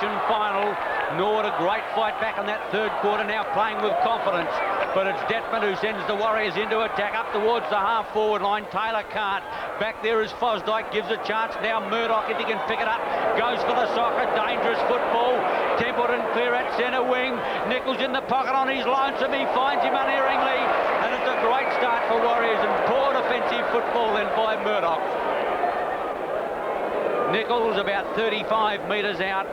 Elimination Final. Norwood a great fight back in that third quarter, now playing with confidence. But it's Detman who sends the Warriors into attack up towards the half-forward line. Taylor can't. Back there is Fosdyke, gives a chance. Now Murdoch, if he can pick it up, goes for the soccer. Dangerous football. Templeton clear at centre wing. Nichols in the pocket on his lonesome. He finds him unerringly. And it's a great start for Warriors and poor defensive football then by Murdoch. Nichols about 35 metres out.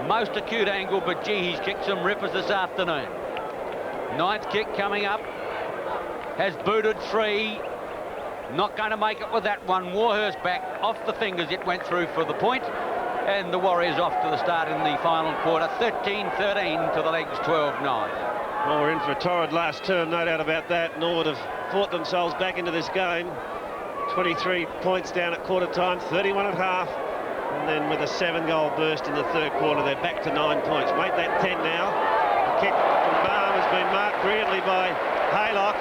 Most acute angle, but gee, he's kicked some rippers this afternoon. Ninth kick coming up. Has booted three. Not going to make it with that one. Warhurst back off the fingers. It went through for the point. And the Warriors off to the start in the final quarter. 13-13 to the legs, 12-9. Well, we're in for a torrid last term, no doubt about that. Norwood have fought themselves back into this game. 23 points down at quarter time, 31 at half. And then with a 7-goal burst in the third quarter, they're back to 9 points. Make that 10 now. The kick from Baum has been marked brilliantly by Haylock.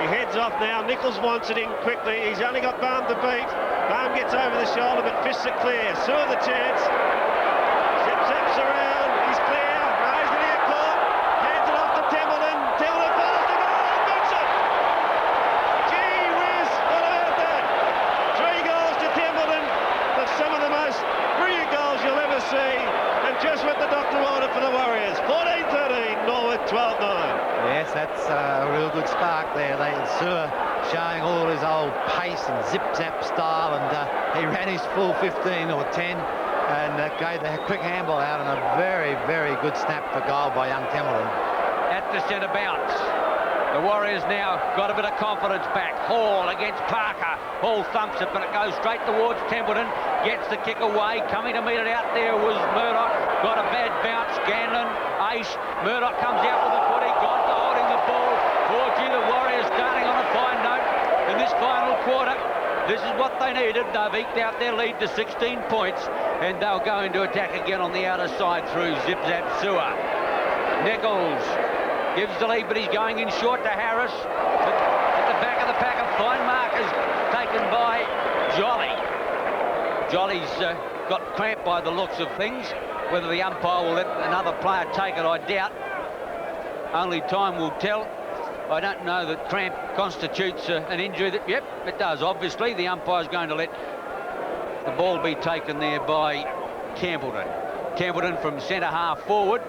He heads off now. Nichols wants it in quickly. He's only got Baum to beat. Baum gets over the shoulder, but fists it clear. Sewer the chance. Zaps around. He's clear. Raised it near court. Hands it off to Templeton. Templeton falls to goal. Boots it. Gee whiz. What about that? 3 goals to Templeton. But some of the most brilliant goals you'll ever see. And just what the doctor ordered for the Warriors. 14-13. Norwood 12-9. Yes, that's a real good spark there. Sewer showing all his old pace and zip-zap style, and he ran his full 15 or 10 and gave the quick handball out, and a very, very good snap for goal by young Templeton. At the centre bounce. The Warriors now got a bit of confidence back. Hall against Parker. Hall thumps it, but it goes straight towards Templeton. Gets the kick away. Coming to meet it out there was Murdoch. Got a bad bounce. Scanlon, ace. Murdoch comes out with a footy. Got to holding the ball. Gee, the Warriors starting on a fine note in this final quarter. This is what they needed. They've eked out their lead to 16 points, and they'll go into attack again on the outer side through Zip-Zap Sewer. Nichols gives the lead, but he's going in short to Harris. At the back of the pack, a fine mark is taken by Jolly. Jolly's got cramped by the looks of things. Whether the umpire will let another player take it, I doubt. Only time will tell. I don't know that cramp constitutes an injury. Yep, it does. Obviously, the umpire's going to let the ball be taken there by Templeton. Templeton from centre half forward.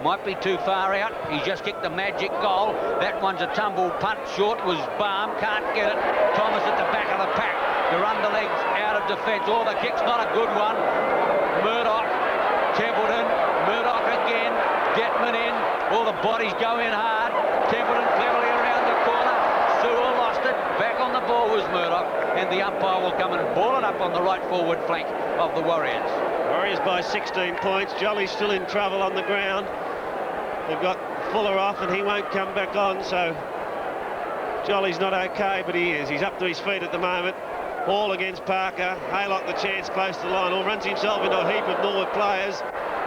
Might be too far out. He's just kicked the magic goal. That one's a tumble punt. Short was Baum. Can't get it. Thomas at the back of the pack to run the legs out of defence. Oh, the kick's not a good one. Murdoch, Templeton, Murdoch again. Detman in. All the bodies go in hard. Templeton cleverly around the corner. Sewell lost it. Back on the ball was Murdoch. And the umpire will come and ball it up on the right forward flank of the Warriors. Warriors by 16 points. Jolly's still in trouble on the ground. They've got Fuller off and he won't come back on, so Jolly's not okay, but he is. He's up to his feet at the moment. Hall against Parker. Haylock the chance close to the line. All runs himself into a heap of Norwood players.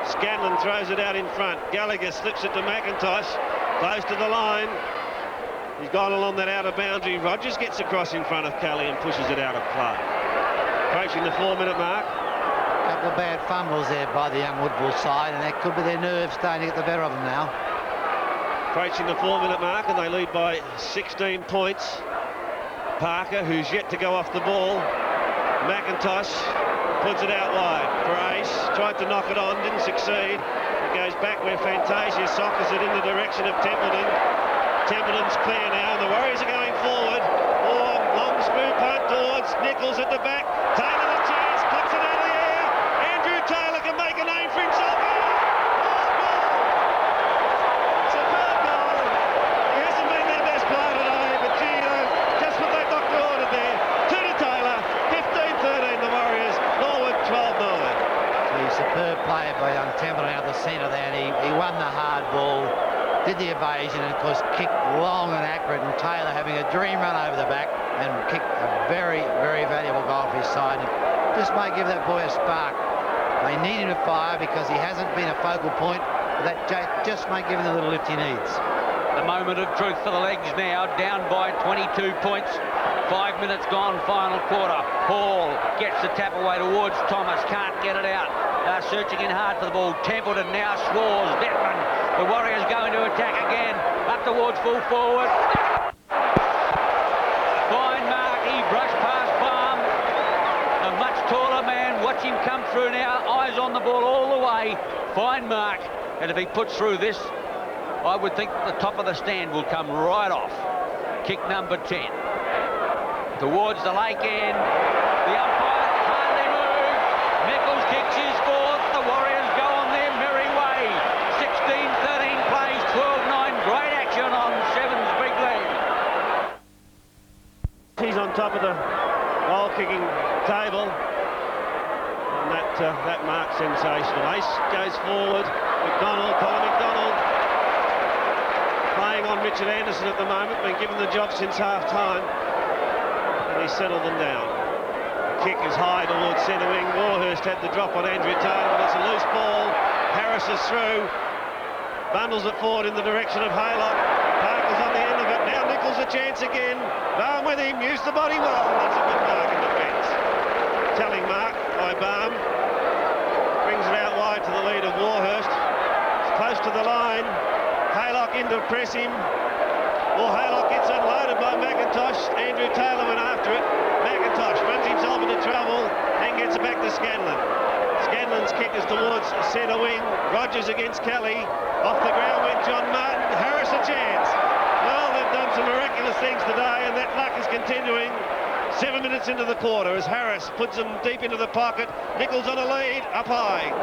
Scanlon throws it out in front. Gallagher slips it to McIntosh. Close to the line. He's gone along that outer boundary. Rogers gets across in front of Kelly and pushes it out of play. Approaching the 4-minute mark. A couple of bad fumbles there by the young Woodville side, and that could be their nerves starting to get the better of them now. Approaching the 4-minute mark, and they lead by 16 points. Parker, who's yet to go off the ball. McIntosh puts it out wide for Ace. Tried to knock it on, didn't succeed. It goes back where Fantasia soccers it in the direction of Templeton. Templeton's clear now, and the Warriors are going forward. Oh, long screw punt towards Nichols at the back. Taylor the chance, puts it out of the air. Andrew Taylor can make a name for himself. Superb goal. He hasn't been their best player today, but gee, just what they doctor ordered there. 2 to Taylor, 15-13 the Warriors. Norwood 12-9. Superb play by young Templeton out the centre there, and he won the hard ball. Did the evasion and, of course, kicked long and accurate, and Taylor having a dream run over the back and kicked a very, very valuable goal for his side. And just may give that boy a spark. They need him to fire because he hasn't been a focal point, but that just may give him the little lift he needs. The moment of truth for the legs now, down by 22 points. 5 minutes gone, final quarter. Hall gets the tap away towards Thomas, can't get it out. They're searching in hard for the ball. Templeton now scores. Detman. The Warriors going to attack again. Up towards full forward. Fine mark. He brushed past Balm. A much taller man. Watch him come through now. Eyes on the ball all the way. Fine mark. And if he puts through this, I would think the top of the stand will come right off. Kick number 10. Towards the lake end. The umpire hardly moved. Nichols kicks his fourth. The Warriors go on their merry way. 16-13 plays, 12-9. Great action on Seven's big lead. He's on top of the goal-kicking table. And that mark's sensational. Ace goes forward. Colin McDonald playing on Richard Anderson at the moment, been given the job since half-time. And he settled them down. The kick is high towards centre wing. Warhurst had the drop on Andrew Taylor, but it's a loose ball. Harris is through. Bundles it forward in the direction of Haylock. Parker's on the end of it. Now Nichols a chance again. Balm with him. Used the body well. That's a good mark in defence. Telling mark by Balm. Brings it out wide to the lead of Warhurst. It's close to the line. Haylock in to press him. Well, Haylock gets unloaded by McIntosh. Andrew Taylor went after it. McIntosh runs himself into trouble and gets it back to Scanlon. Scanlon's kick is towards centre wing. Rogers against Kelly. Off the ground went John Martin. Harris a chance. Well, they've done some miraculous things today, and that luck is continuing. 7 minutes into the quarter as Harris puts them deep into the pocket. Nichols on a lead, up high.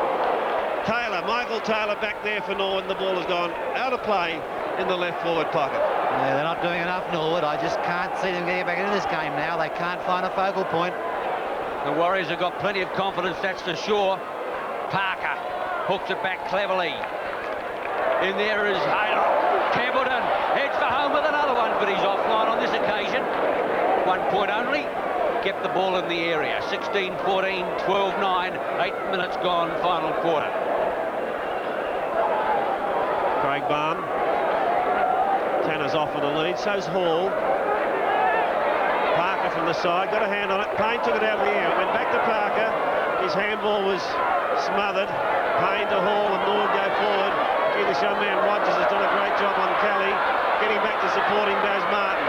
Taylor, Michael Taylor back there for Norwood. The ball has gone out of play in the left forward pocket. Yeah, they're not doing enough, Norwood. I just can't see them getting back into this game now. They can't find a focal point. The Warriors have got plenty of confidence, that's for sure. Parker hooks it back cleverly. In there is Haylock. Templeton heads for home with another one, but he's offline on this occasion. 1 point only. Kept the ball in the area. 16-14, 12-9, 8 minutes gone, final quarter. Craig Balm. Tanner's off with the lead, so's Hall. Parker from the side, got a hand on it. Payne took it out of the air. It went back to Parker. His handball was smothered. Payne to Hall and Norwood go forward. Gee, this young man Rogers has done a great job on Kelly. Getting back to supporting goes Martin.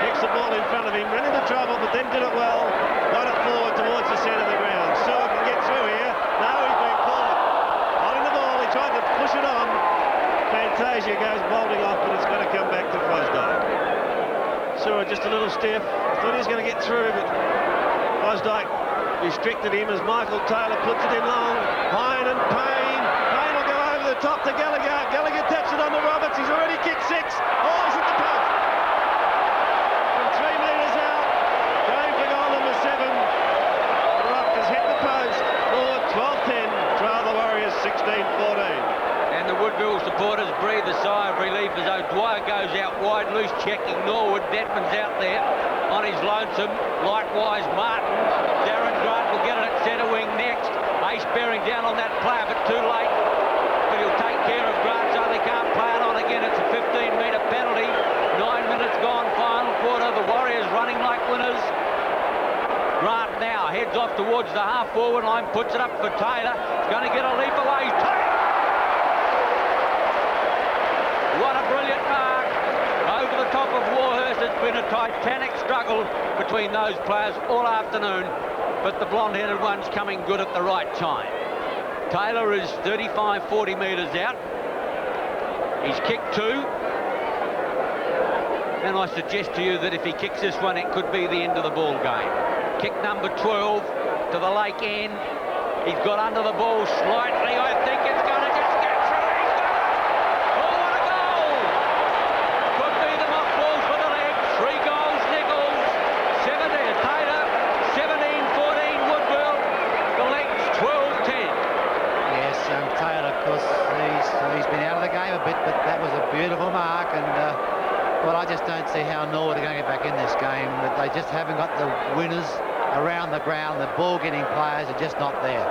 Kicks the ball in front of him, ran into trouble, but then did it well. Got it forward towards the centre of the ground. Stewart can get through here. No, he's been caught. Holding the ball, he tried to push it on. Fantasia goes bolting off, but it's going to come back to Fosdyke. Stewart just a little stiff. Thought he was going to get through, but Fosdyke restricted him as Michael Taylor puts it in long. Payne and Payne. Payne will go over the top to Gallagher. Gallagher taps it on to Roberts. He's already kicked 6. Oh, he's hit the post. 3 metres out, going for goal number 7. The Rock has hit the post. Norwood 12-10, trail the Warriors 16-14. And the Woodville supporters breathe a sigh of relief as O'Dwyer goes out wide, loose checking Norwood. Detman's out there on his lonesome. Likewise, Martin. Darren Grant will get it at centre wing next. Ace bearing down on that player, but too late. But he'll take care of Grant so they can't play it on again. It's a 15-metre penalty. 9 minutes gone, final quarter. The Warriors running like winners. Grant now heads off towards the half-forward line, puts it up for Taylor. He's going to get a leap away. Taylor! What a brilliant mark. Over the top of Warhurst. It's been a titanic struggle between those players all afternoon, but the blonde-headed one's coming good at the right time. Taylor is 35-40 metres out. He's kicked 2. And I suggest to you that if he kicks this one, it could be the end of the ball game. Kick number 12 to the lake end. He's got under the ball slightly. I think it's going to just get through. He's got it. Oh, what a goal! Could be the mock balls for the leg. 3 goals, Nichols. 7 Taylor. 17-14 Woodville. The legs 12-10. Yes, Taylor, of course, he's been out of the game a bit, but that was a beautiful mark. And well, I just don't see how Norwood are going to get back in this game. But they just haven't got the winners around the ground. The ball-getting players are just not there.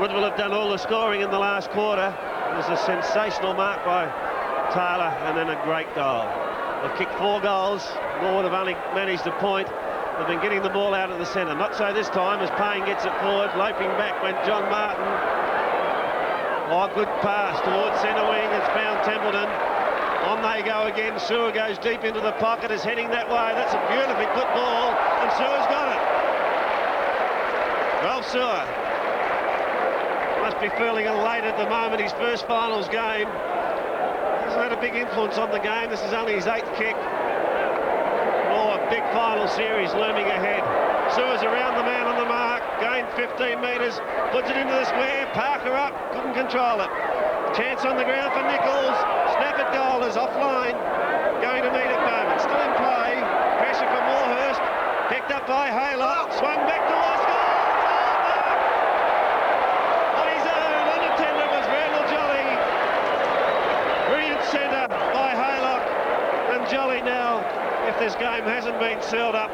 Woodville have done all the scoring in the last quarter. It was a sensational mark by Taylor and then a great goal. They've kicked 4 goals. Norwood have only managed a point. They've been getting the ball out of the centre. Not so this time as Payne gets it forward. Loping back went John Martin. Oh, good pass towards centre wing. It's found Templeton. On they go again. Sewer goes deep into the pocket. Is heading that way. That's a beautifully put ball. And Sewer's got it. Ralph Sewer must be feeling elated at the moment. His first finals game. Hasn't had a big influence on the game. This is only his 8th kick. Big final series looming ahead. Sewer's around the man on the mark, gained 15 metres, puts it into the square, Parker up, couldn't control it. Chance on the ground for Nichols, snap at goal is offline, going to meet at moment, still in play, pressure from Warhurst, picked up by Haylock, swung back towards goal, on his own, unattended was Randall Jolly, brilliant centre by Haylock, and Jolly now, if this game hasn't been sealed up,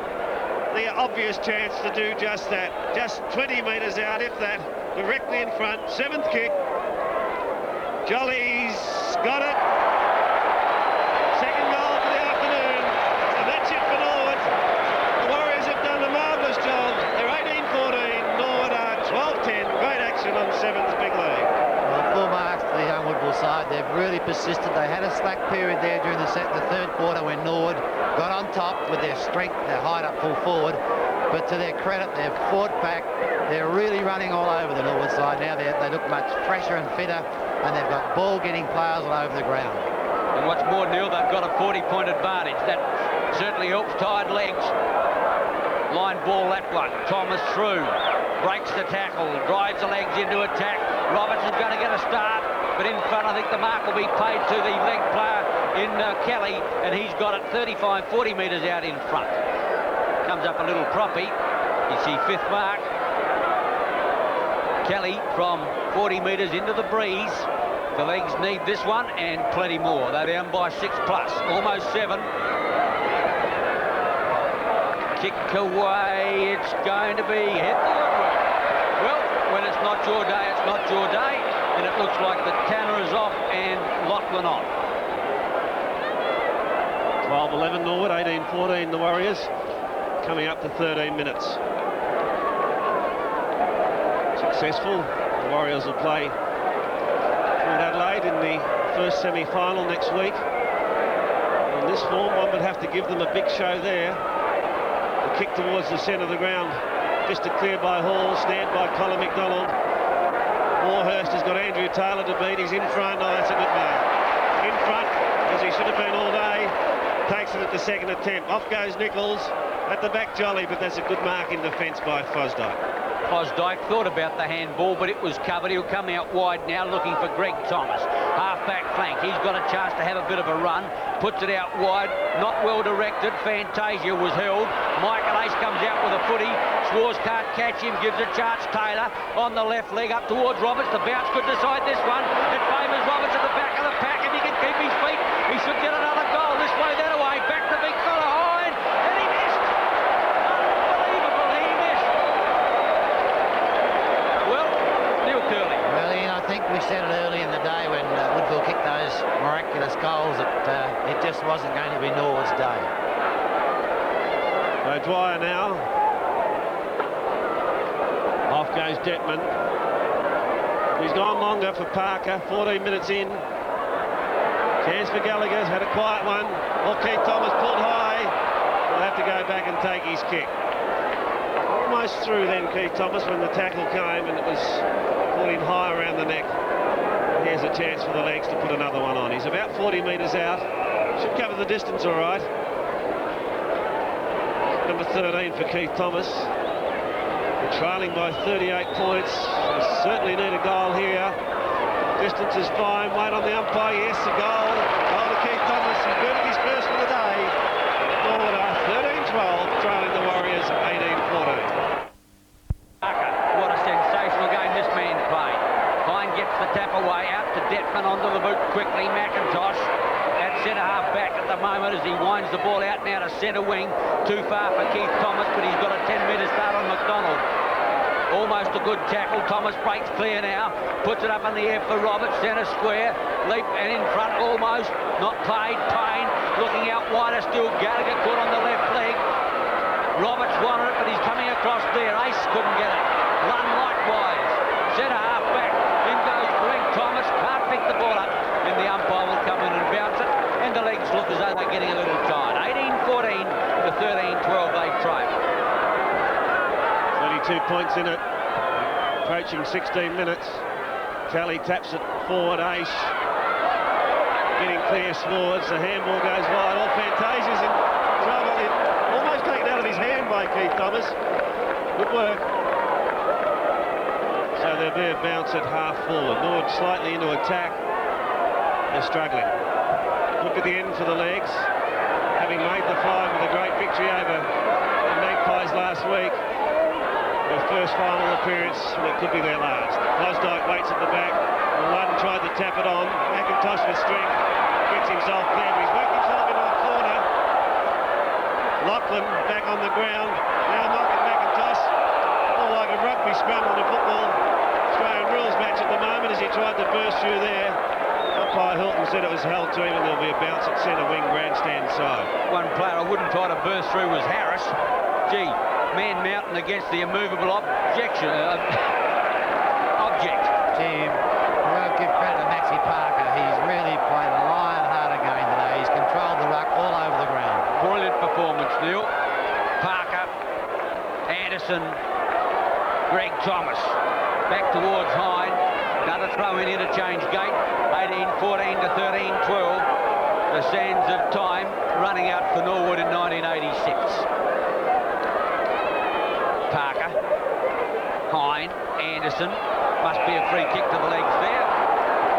the obvious chance to do just that. Just 20 metres out, if that, directly in front. 7th kick. Jolly's got it. Second goal for the afternoon. And that's it for Norwood. The Warriors have done a marvellous job. They're 18-14. Norwood are 12-10. Great action on 7th big league. Well, full marks to the young Woodville side. They've really persisted. They had a slack period there during the third quarter when Norwood got on top with their strength, their height up full forward. But to their credit, they've fought back. They're really running all over the Norwood side now. They look much fresher and fitter, and they've got ball-getting players all over the ground. And what's more, Neil, they've got a 40-point advantage. That certainly helps tired legs. Line ball, that one. Thomas through. Breaks the tackle. Drives the legs into attack. Robertson's going to get a start. But in front, I think the mark will be paid to the leg player in Kelly. And he's got it 35, 40 metres out in front. Comes up a little proppy. You see 5th mark. Kelly from 40 metres into the breeze. The legs need this one and plenty more. They're down by 6+, almost 7. Kick away, it's going to be hit the Woodville. Well, when it's not your day, it's not your day. And it looks like the Tanner is off and Lachlan off. 12-11 Norwood, 18-14 the Warriors. Coming up to 13 minutes. Successful. The Warriors will play Port Adelaide in the first semi-final next week. In this form, one would have to give them a big show there. The kick towards the centre of the ground, just cleared by Hall, snared by Colin McDonald. Warhurst has got Andrew Taylor to beat. He's in front. Oh, that's a good move. In front, as he should have been all day. Takes it at the second attempt. Off goes Nichols. At the back, Jolly, but that's a good mark in defence by Fosdyke. Fosdyke thought about the handball, but it was covered. He'll come out wide now looking for Greg Thomas. Half-back flank. He's got a chance to have a bit of a run. Puts it out wide. Not well directed. Fantasia was held. Michael Ace comes out with a footy. Schwarz can't catch him. Gives a chance. Taylor on the left leg up towards Roberts. The bounce could decide this one. It favours Roberts at the back of the pack. If he can keep his feet, he should get another goal. This way, that away. Back to big fella Hine. And he missed. Unbelievable. He missed. Well, Neil Curley. Well, Ian, I think we said it early in the day when Woodville kicked those miraculous goals that it just wasn't going to be Norwood's day. O'Dwyer now. Off goes Detman. He's gone longer for Parker. 14 minutes in. Chance for Gallagher's had a quiet one. Well, Keith Thomas pulled high. He'll have to go back and take his kick. Almost through then, Keith Thomas, when the tackle came and it was pulled him high around the neck. Here's a chance for the legs to put another one on. He's about 40 metres out. Should cover the distance all right. Number 13 for Keith Thomas. They're trailing by 38 points. They certainly need a goal here. Distance is fine. Wait on the umpire. Yes, a goal. Goal to Keith Thomas. He's booted his first for the day. Norwood are 13-12, trailing the Warriors 18-14. What a sensational game this man played. Hine gets the tap away, out to Detman, onto the boot quickly. McIntosh at centre-half back at the moment as he winds the ball out now to centre wing. Too far for Keith Thomas, but he's got a 10-metre start on McDonald. Almost a good tackle. Thomas breaks clear now. Puts it up in the air for Roberts. Centre square. Leap and in front almost. Not played. Payne looking out wider still. Gallagher caught on the left leg. Roberts 22 points in it. Approaching 16 minutes. Kelly taps it forward, Aish. Getting clear towards, the handball goes wide. All Fantasia's in trouble. Almost taken out of his hand by Keith Thomas. Good work. So there'll be a bounce at half forward. Norwood slightly into attack. They're struggling. Look at the end for the legs. Having made the five with a great victory over the Magpies last week. Their first final appearance, and it could be their last. Fosdyke waits at the back. Lunn tried to tap it on. McIntosh with strength. Gets himself clear, but he's worked himself into a corner. Lachlan back on the ground. Now Malcolm McIntosh. All like a rugby scrum on a football Australian rules match at the moment as he tried to burst through there. Umpire Hilton said it was held to him, and there'll be a bounce at centre wing grandstand side. One player I wouldn't try to burst through was Harris. Gee, man mountain against the immovable object. Team, we've got to give credit to Maxie Parker. He's really played a lion-hearted game today. He's controlled the ruck all over the ground. Brilliant performance, Neil. Parker, Anderson, Greg Thomas. Back towards Hine. Another throw in interchange gate. 18-14 to 13-12. The sands of time running out for Norwood in 1986. Parker, Hine, Anderson. Must be a free kick to the legs there.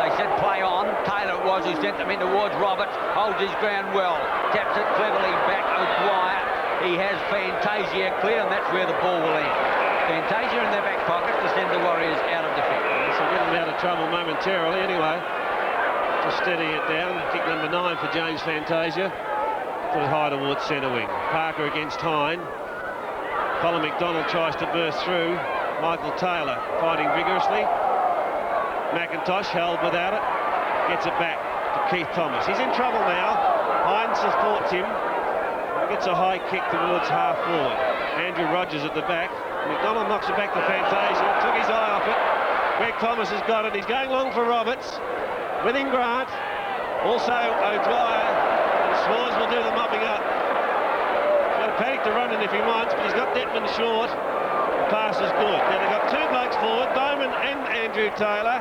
They said play on. Taylor it was who sent them in towards Roberts. Holds his ground well. Taps it cleverly back. O'Dwyer. He has Fantasia clear, and that's where the ball will end. Fantasia in their back pocket to send the Warriors out of defence. So getting out of trouble momentarily anyway. To steady it down. Kick number 9 for James Fantasia. Put it high towards centre wing. Parker against Hine. Colin McDonald tries to burst through. Michael Taylor fighting vigorously. McIntosh held without it. Gets it back to Keith Thomas. He's in trouble now. Hine supports him. Gets a high kick towards half forward. Andrew Rogers at the back. McDonald knocks it back to Fantasia. Took his eye off it. Greg Thomas has got it. He's going long for Roberts. Winning Grant. Also O'Dwyer. And Swars will do the mopping up. Got a panic to run in if he wants, but he's got Detman short. The pass is good. Now they've got two blokes forward, Bowman and Andrew Taylor.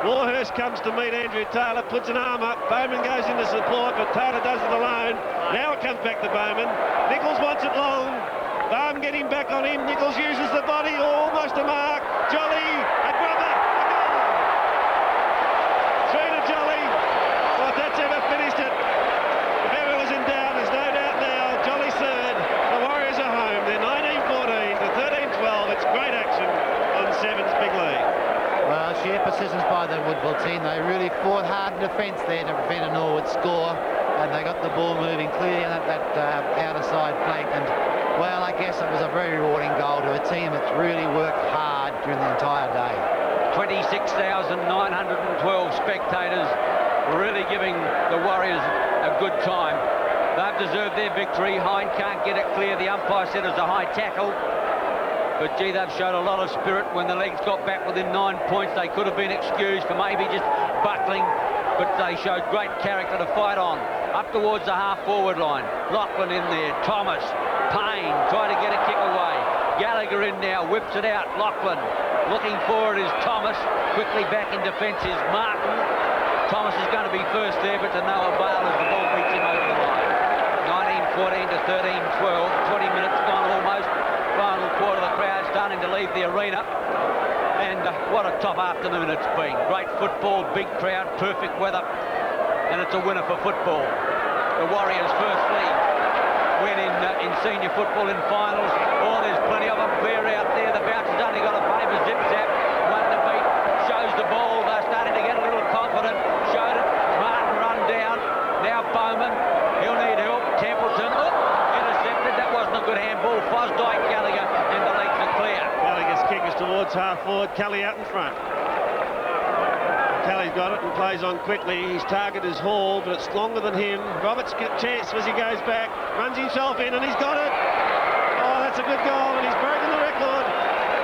Warhurst comes to meet Andrew Taylor, puts an arm up. Bowman goes into support, but Taylor does it alone. Now it comes back to Bowman. Nichols wants it long. Bowman getting back on him. Nichols uses the body, almost a mark. Jolly, a brother, a goal. Through to Jolly. Well, if that's ever finished it. If ever was in doubt, there's no doubt now. Jolly's third. The Warriors are home. They're 19-14 to 13-12. It's great action on Seven's big league. Well, sheer persistence by the Woodville team. They really fought hard in defence there to prevent a Norwood score, and they got the ball moving clearly on that outer side flank. And well, I guess it was a very rewarding goal to a team that's really worked hard during the entire day. 26,912 spectators really giving the Warriors a good time. They've deserved their victory. Hine can't get it clear. The umpire said it was a high tackle. But gee, they've showed a lot of spirit. When the legs got back within 9 points, they could have been excused for maybe just buckling, but they showed great character to fight on. Up towards the half-forward line. Lachlan in there. Thomas. Payne trying to get a kick away. Gallagher in now. Whips it out. Lachlan. Looking forward is Thomas. Quickly back in defence is Martin. Thomas is going to be first there, but to no avail as the ball beats him over the line. 19-14 to 13-12. 20 minutes gone almost. Final quarter, the crowd starting to leave the arena, and what a top afternoon it's been. Great football, big crowd, perfect weather, and it's a winner for football. The Warriors firstly win in senior football in finals. Oh, there's plenty of them clear out there. The bounce has only got a favour zip-zap. One to beat, shows the ball. They're starting to get a little confident. Showed it. Martin run down. Now Bowman. He'll need help. Templeton. Intercepted. That wasn't a good handball. Fosdyke, Gallagher, and the legs are clear. Gallagher's kick is towards half forward. Kelly out in front. Kelly's got it and plays on quickly. His target is Hall, but it's longer than him. Roberts gets a chance as he goes back. Runs himself in and he's got it. Oh, that's a good goal, and he's broken the record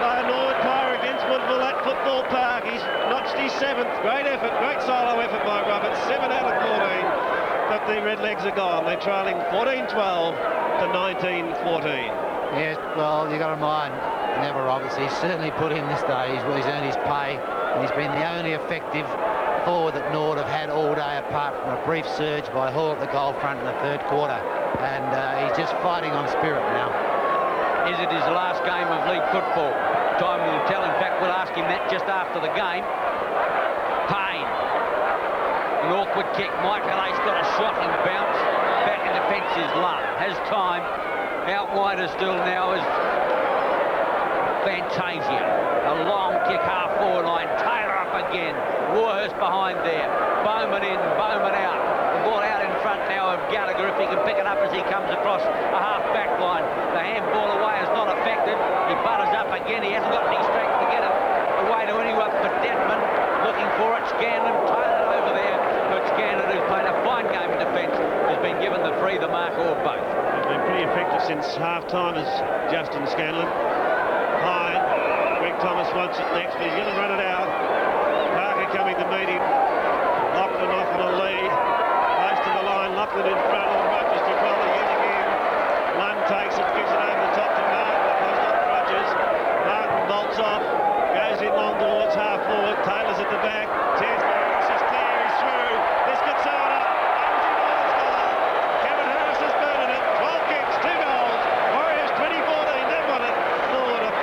by a Norwood player against Woodville at Football Park. He's notched his 7th. Great effort, great solo effort by Roberts. 7 out of 14. But the Redlegs are gone. They're trailing 14-12 to 19-14. Yes, well, you got to mind, never obviously. He's certainly put in this day. He's earned his pay, and he's been the only effective forward that Norwood have had all day, apart from a brief surge by Hall at the goal front in the third quarter. And he's just fighting on spirit now. Is it his last game of league football? Time will tell. In fact, we'll ask him that just after the game. Payne. An awkward kick. Michael Ace got a shocking bounce. Back in defence is Lund. Has time. Out wider still now is Fantasia. A long kick half forward line. Taylor up again. Warhurst behind there. Bowman in, Bowman out. The ball out in front now of Gallagher if he can pick it up as he comes across a half-back line. The handball away is not affected. He butters up again. He hasn't got any strength to get it away to anyone but Detman. Looking for it. Scanlon, Taylor over there. But Scanlon, who's played a fine game in defence, has been given the free, the mark, or both. He's been pretty effective since half-time as Justin Scanlon. Pine. Greg Thomas wants it next, but he's going to run it out. Parker coming to meet him. Lachlan off on a lead. Close to the line. Lachlan in front of Rogers to Collar yet again. Lund takes it, gives it over the top to Martin. It goes off Rogers. Martin bolts off. Goes in long towards half forward. Taylor's at the back. Chance for Harris is clear. He's through. This gets sewn up. Kevin Harris has burnt it. 12 kicks, 2 goals. Warriors 2014. They've won it. Forward of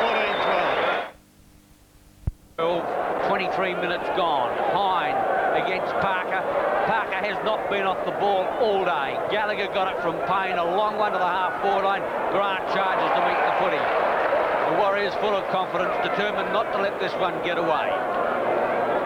14-12. 23 minutes gone. Hine against Parker. Parker has not been off the ball all day. Gallagher got it from Payne, a long one to the half-forward line. Grant charges to meet the footy. The Warriors full of confidence, determined not to let this one get away.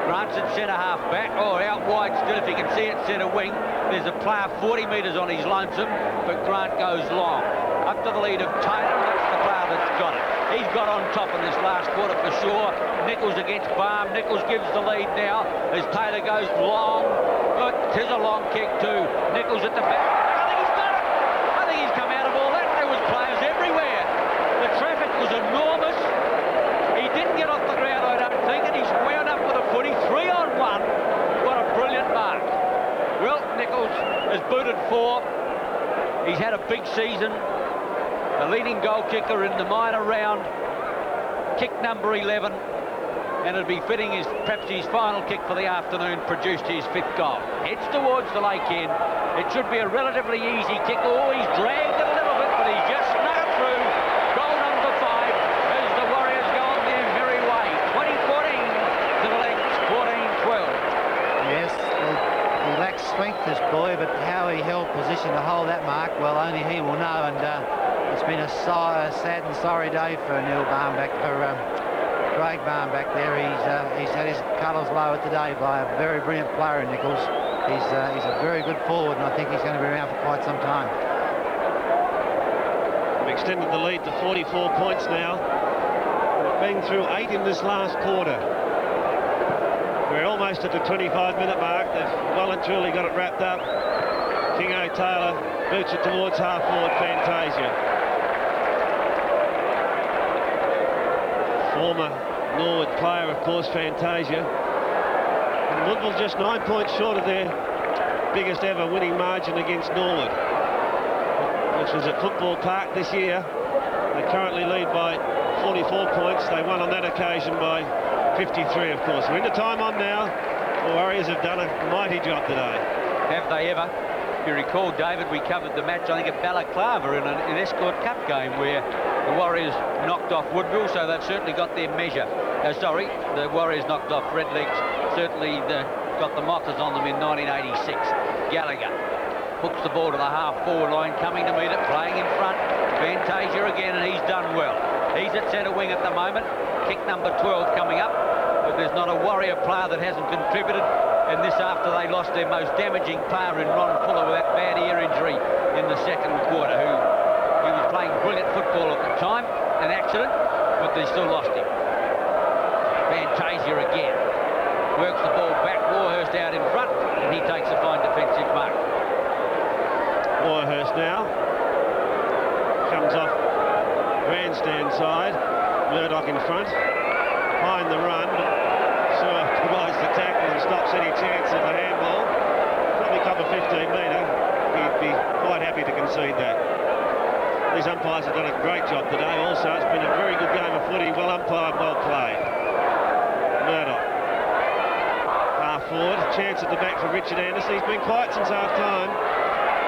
Grant's at centre-half back. Oh, out wide still, if you can see it, centre wing. There's a player 40 metres on his lonesome, but Grant goes long. Up to the lead of Taylor, that's the player that's got it. He's got on top in this last quarter for sure. Nichols against Baum. Nichols gives the lead now as Taylor goes long. But tis a long kick too. Nichols at the back. I think he's got it. I think he's come out of all that. There was players everywhere. The traffic was enormous. He didn't get off the ground, I don't think, and he's wound up with a footy. 3-on-1. What a brilliant mark. Well, Nichols has booted 4. He's had a big season. The leading goal kicker in the minor round, kick number 11, and it'll be fitting perhaps his final kick for the afternoon produced his 5th goal. Heads towards the lake end. It should be a relatively easy kick. Oh, he's dragged it a little bit, but he's just snuck it through. Goal number 5 as the Warriors go on their merry way. 2014 to the legs, 14-12. Yes, he lacks strength, this boy, but how he held position to hold that mark, well, only he will know. And it's been a sad and sorry day for Neil Barmbach, for Craig Barmbach there. He's had his colours lowered today by a very brilliant player in Nichols. He's a very good forward, and I think he's going to be around for quite some time. We've extended the lead to 44 points now. We've been through 8 in this last quarter. We're almost at the 25-minute mark. They've well and truly got it wrapped up. Kingo Taylor boots it towards half-forward Fantasia. Former Norwood player, of course, Fantasia. And Woodville just 9 points short of their biggest ever winning margin against Norwood, which was at Football Park this year. They currently lead by 44 points. They won on that occasion by 53, of course. We're into time on now. The Warriors have done a mighty job today. Have they ever? If you recall, David, we covered the match, I think, at Balaclava in an Escort Cup game where the Warriors knocked off Woodville, so they've certainly got their measure. The Warriors knocked off Redlegs, certainly got the Mockers on them in 1986. Gallagher hooks the ball to the half-forward line, coming to meet it, playing in front. Fantasia again, and he's done well. He's at centre wing at the moment. Kick number 12 coming up, but there's not a Warrior player that hasn't contributed. And this after they lost their most damaging player in Ron Fuller with that bad ear injury in the second quarter, he was playing brilliant football at the time, an accident, but they still lost him. Fantasia again works the ball back. Warhurst out in front, and he takes a fine defensive mark. Warhurst now comes off grandstand side. Murdoch in front, behind the run, but Sewer provides the tackle and stops any chance of a handball. Probably cover 15 metre. He'd be quite happy to concede that. Warriors umpires have done a great job today also. It's been a very good game of footy, well umpired, well played. Murdoch. Half forward, chance at the back for Richard Anderson. He's been quiet since half time.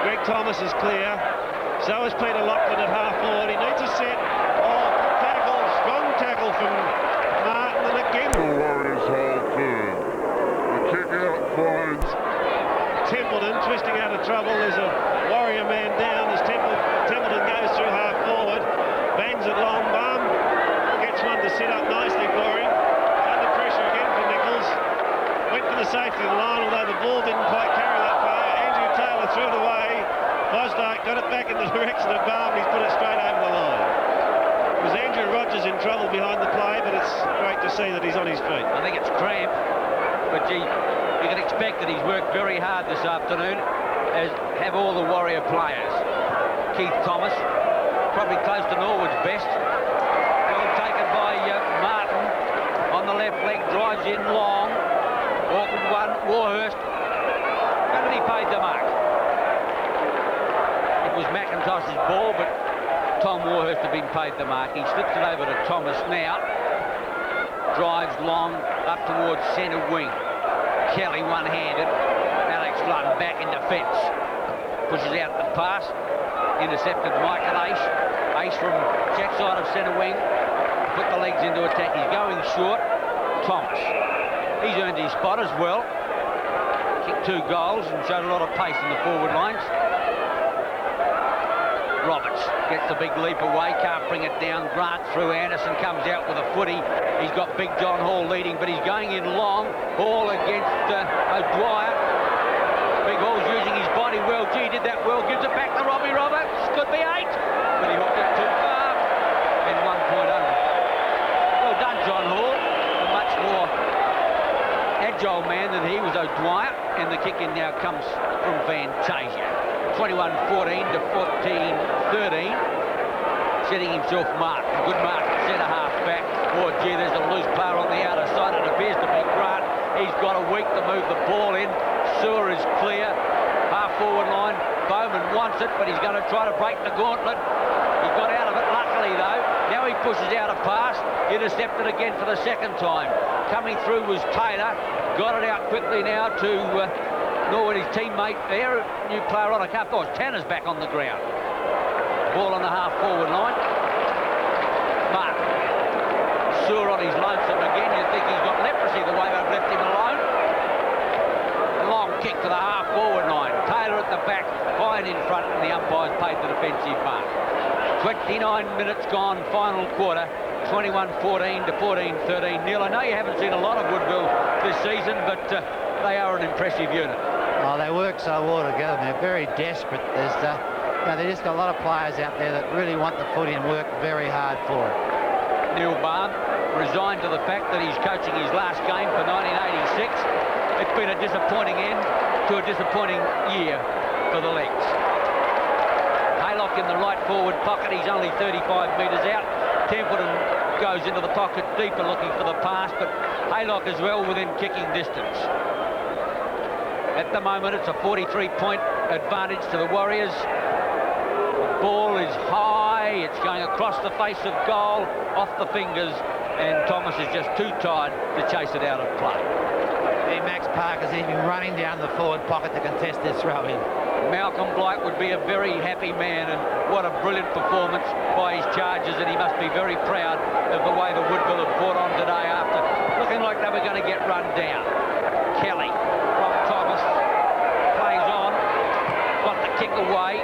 Greg Thomas is clear. So is Peter Lachlan at half forward. He needs a set. Oh, good tackle, strong tackle from Martin, and again. The Warriors hold good. The kick out finds Templeton twisting out of trouble. There's a Warrior man down as Templeton goes through half forward. Bangs it long, bum. Gets one to sit up nicely for him. Under pressure again for Nichols. Went for the safety of the line, although the ball didn't quite carry that far. Andrew Taylor threw it away. Bosdyke got it back in the direction of Balm. He's put it straight over the line. It was Andrew Rogers in trouble behind the play, but it's great to see that he's on his feet. I think it's cramp, but you can expect that he's worked very hard this afternoon, as have all the Warrior players. Keith Thomas, probably close to Norwood's best. Well taken by Martin on the left leg, drives in long. Awkward one, Warhurst. But he paid the mark. It was McIntosh's ball, but Tom Warhurst had been paid the mark. He slips it over to Thomas now. Drives long up towards centre wing. Kelly one-handed. Alex Lund back in defence. Pushes out the pass. Intercepted Michael Ace. Ace from check side of centre wing. Put the legs into attack. He's going short. Thomas. He's earned his spot as well. Kicked 2 goals and showed a lot of pace in the forward lines. Roberts gets the big leap away, can't bring it down. Grant through, Anderson comes out with a footy. He's got Big John Hall leading, but he's going in long. Hall against O'Dwyer. Big Hall's using his body well. Gee, did that well. Gives it back to Robbie Roberts. Could be 8, but he hooked it too far. And 1 point only. Well done, John Hall. A much more agile man than he was, O'Dwyer. And the kick in now comes from Fantasia. 21-14 to 14-13. Setting himself mark. Good mark. Centre half back. Oh, gee, there's a loose player on the outer side. It appears to be Grant. He's got a week to move the ball in. Sewer is clear. Half forward line. Bowman wants it, but he's going to try to break the gauntlet. He got out of it luckily, though. Now he pushes out a pass. Intercepted again for the second time. Coming through was Taylor. Got it out quickly now to Norwood, his teammate there. New player on a cup. Oh, Tanner's back on the ground. Ball on the half forward line. Mark. Sewer on his lonesome again. You think he's got leprosy the way they've left him alone. A long kick to the half forward line. Taylor at the back, high and in front, and the umpires paid the defensive mark. 29 minutes gone, final quarter. 21-14 to 14-13 nil. I know you haven't seen a lot of Woodville this season, but they are an impressive unit. Oh, they work so well together. They're very desperate. There's just got a lot of players out there that really want the footy and work very hard for it. Neil Barn resigned to the fact that he's coaching his last game for 1986. It's been a disappointing end to a disappointing year for the Legs. Haylock in the right forward pocket. He's only 35 metres out. Templeton goes into the pocket deeper looking for the pass, but Haylock as well within kicking distance. At the moment, it's a 43-point advantage to the Warriors. The ball is high. It's going across the face of goal, off the fingers, and Thomas is just too tired to chase it out of play. Hey, Max Parker's even running down the forward pocket to contest this throw in. Malcolm Blight would be a very happy man, and what a brilliant performance by his Chargers, and he must be very proud of the way the Woodville have fought on today after looking like they were going to get run down. Kelly from Thomas plays on, got the kick away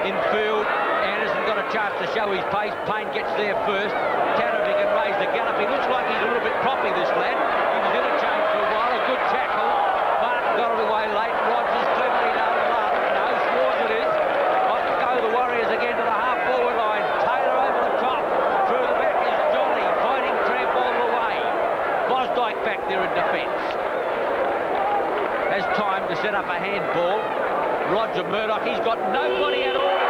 in field. Anderson got a chance to show his pace. Payne gets there first. Tanner, if he can raise the gallop. He looks like he's a little bit proppy, this lad. He was interchanged for a while. A good tackle. Martin got it away late. Rogers cleverly done. No, Schwartz it is. Off to go the Warriors again to the half-forward line. Taylor over the top. Through the back is Johnny, fighting tramp all the way. Bosdyke back there in defence. Has time to set up a handball. Roger Murdoch, he's got nobody at all.